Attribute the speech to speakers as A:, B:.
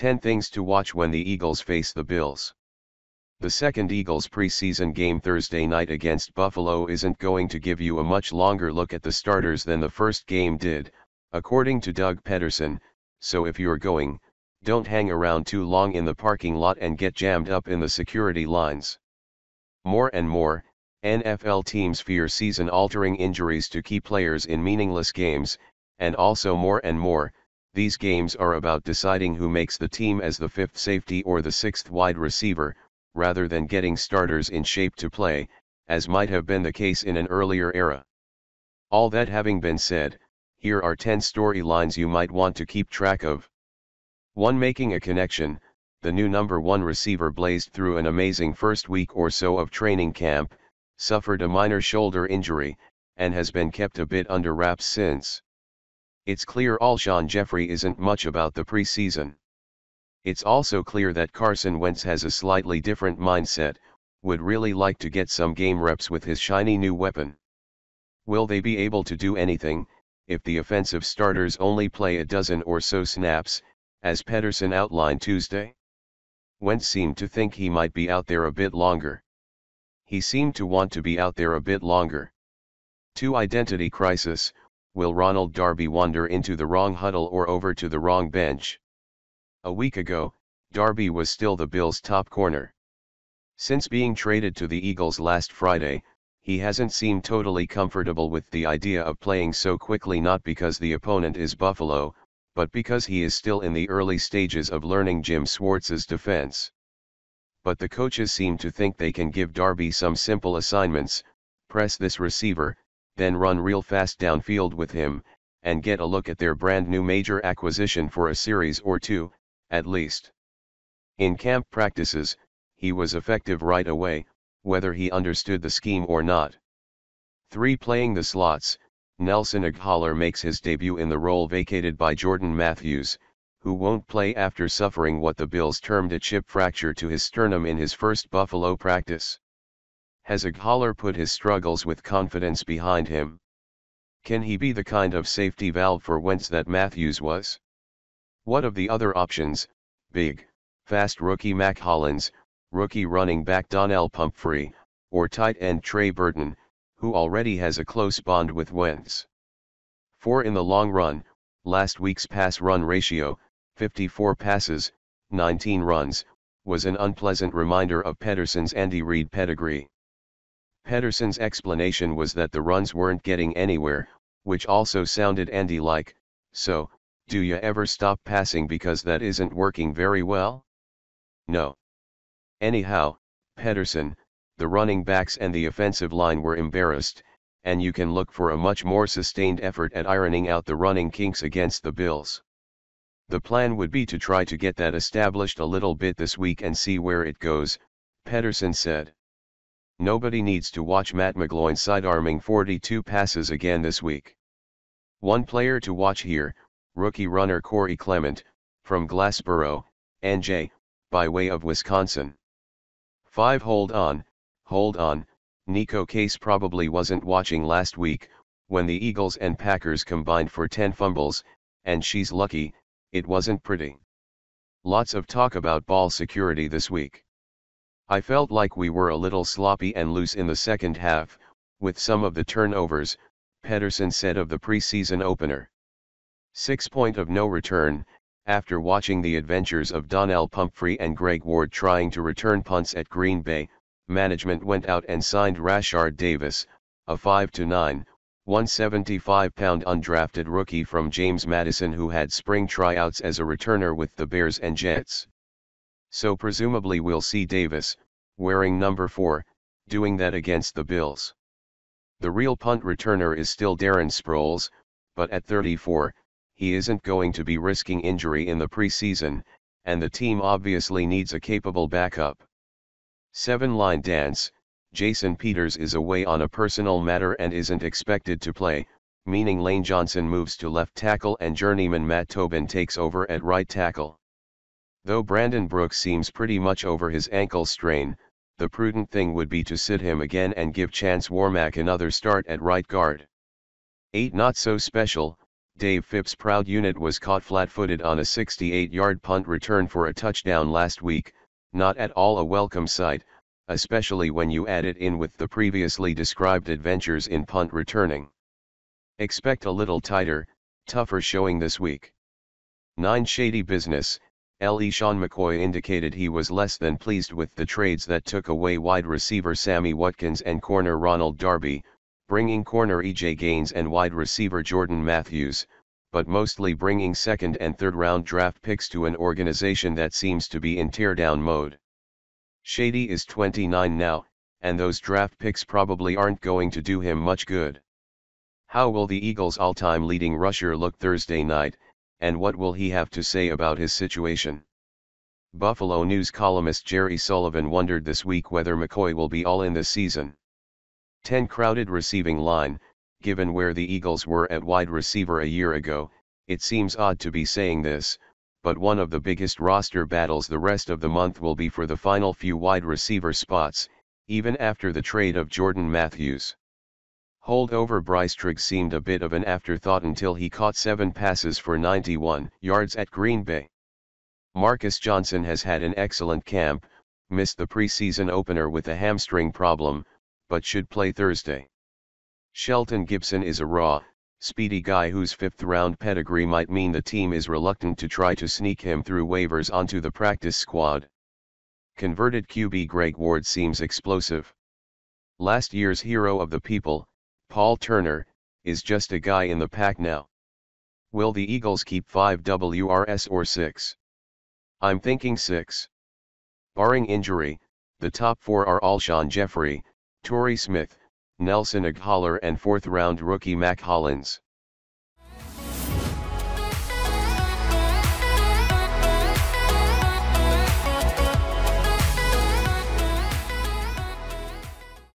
A: 10 things to watch when the Eagles face the Bills. The second Eagles preseason game Thursday night against Buffalo isn't going to give you a much longer look at the starters than the first game did, according to Doug Pederson, so if you're going, don't hang around too long in the parking lot and get jammed up in the security lines. More and more, NFL teams fear season-altering injuries to key players in meaningless games, and also more and more, these games are about deciding who makes the team as the fifth safety or the sixth wide receiver, rather than getting starters in shape to play, as might have been the case in an earlier era. All that having been said, here are 10 storylines you might want to keep track of. 1. Making a connection. The new number 1 receiver blazed through an amazing first week or so of training camp, suffered a minor shoulder injury, and has been kept a bit under wraps since. It's clear Alshon Jeffrey isn't much about the preseason. It's also clear that Carson Wentz has a slightly different mindset, would really like to get some game reps with his shiny new weapon. Will they be able to do anything, if the offensive starters only play a dozen or so snaps, as Pederson outlined Tuesday? Wentz seemed to think he might be out there a bit longer. He seemed to want to be out there a bit longer. 2. Identity crisis. Will Ronald Darby wander into the wrong huddle or over to the wrong bench? A week ago, Darby was still the Bills' top corner. Since being traded to the Eagles last Friday, he hasn't seemed totally comfortable with the idea of playing so quickly, not because the opponent is Buffalo, but because he is still in the early stages of learning Jim Schwartz's defense. But the coaches seem to think they can give Darby some simple assignments: press this receiver, then run real fast downfield with him, and get a look at their brand new major acquisition for a series or two, at least. In camp practices, he was effective right away, whether he understood the scheme or not. 3. Playing the slots. Nelson Agholor makes his debut in the role vacated by Jordan Matthews, who won't play after suffering what the Bills termed a chip fracture to his sternum in his first Buffalo practice. Has Agholor put his struggles with confidence behind him? Can he be the kind of safety valve for Wentz that Matthews was? What of the other options: big, fast rookie Mac Hollins, rookie running back Donnell Pumphrey, or tight end Trey Burton, who already has a close bond with Wentz? 4. In the long run, last week's pass-run ratio, 54 passes, 19 runs, was an unpleasant reminder of Pederson's Andy Reid pedigree. Pederson's explanation was that the runs weren't getting anywhere, which also sounded Andy-like. So, do you ever stop passing because that isn't working very well? No. Anyhow, Pederson, the running backs and the offensive line were embarrassed, and you can look for a much more sustained effort at ironing out the running kinks against the Bills. The plan would be to try to get that established a little bit this week and see where it goes, Pederson said. Nobody needs to watch Matt McGloin sidearming 42 passes again this week. One player to watch here: rookie runner Corey Clement, from Glassboro, NJ, by way of Wisconsin. 5. Hold on. Nico Case probably wasn't watching last week, when the Eagles and Packers combined for 10 fumbles, and she's lucky, it wasn't pretty. Lots of talk about ball security this week. I felt like we were a little sloppy and loose in the second half, with some of the turnovers, Pederson said of the preseason opener. 6. Point of no return. After watching the adventures of Donnell Pumphrey and Greg Ward trying to return punts at Green Bay, management went out and signed Rashard Davis, a 5'9", 175-pound undrafted rookie from James Madison who had spring tryouts as a returner with the Bears and Jets. So presumably we'll see Davis, wearing number 4, doing that against the Bills. The real punt returner is still Darren Sproles, but at 34, he isn't going to be risking injury in the preseason, and the team obviously needs a capable backup. 7. Line dance. Jason Peters is away on a personal matter and isn't expected to play, meaning Lane Johnson moves to left tackle and journeyman Matt Tobin takes over at right tackle. Though Brandon Brooks seems pretty much over his ankle strain, the prudent thing would be to sit him again and give Chance Warmack another start at right guard. 8. Not so special. Dave Phipp's proud unit was caught flat-footed on a 68-yard punt return for a touchdown last week, not at all a welcome sight, especially when you add it in with the previously described adventures in punt returning. Expect a little tighter, tougher showing this week. 9 Shady business. Sean McCoy indicated he was less than pleased with the trades that took away wide receiver Sammy Watkins and corner Ronald Darby, bringing corner E.J. Gaines and wide receiver Jordan Matthews, but mostly bringing second and third round draft picks to an organization that seems to be in teardown mode. Shady is 29 now, and those draft picks probably aren't going to do him much good. How will the Eagles' all-time leading rusher look Thursday night, and what will he have to say about his situation? Buffalo News columnist Jerry Sullivan wondered this week whether McCoy will be all in this season. 10 crowded receiving line. Given where the Eagles were at wide receiver a year ago, it seems odd to be saying this, but one of the biggest roster battles the rest of the month will be for the final few wide receiver spots, even after the trade of Jordan Matthews. Holdover Bryce Triggs seemed a bit of an afterthought until he caught 7 passes for 91 yards at Green Bay. Marcus Johnson has had an excellent camp, missed the preseason opener with a hamstring problem, but should play Thursday. Shelton Gibson is a raw, speedy guy whose 5th-round pedigree might mean the team is reluctant to try to sneak him through waivers onto the practice squad. Converted QB Greg Ward seems explosive. Last year's hero of the people, Paul Turner, is just a guy in the pack now. Will the Eagles keep 5 WRs or 6? I'm thinking 6. Barring injury, the top 4 are Alshon Jeffrey, Torrey Smith, Nelson Agholor and 4th-round rookie Mac Hollins.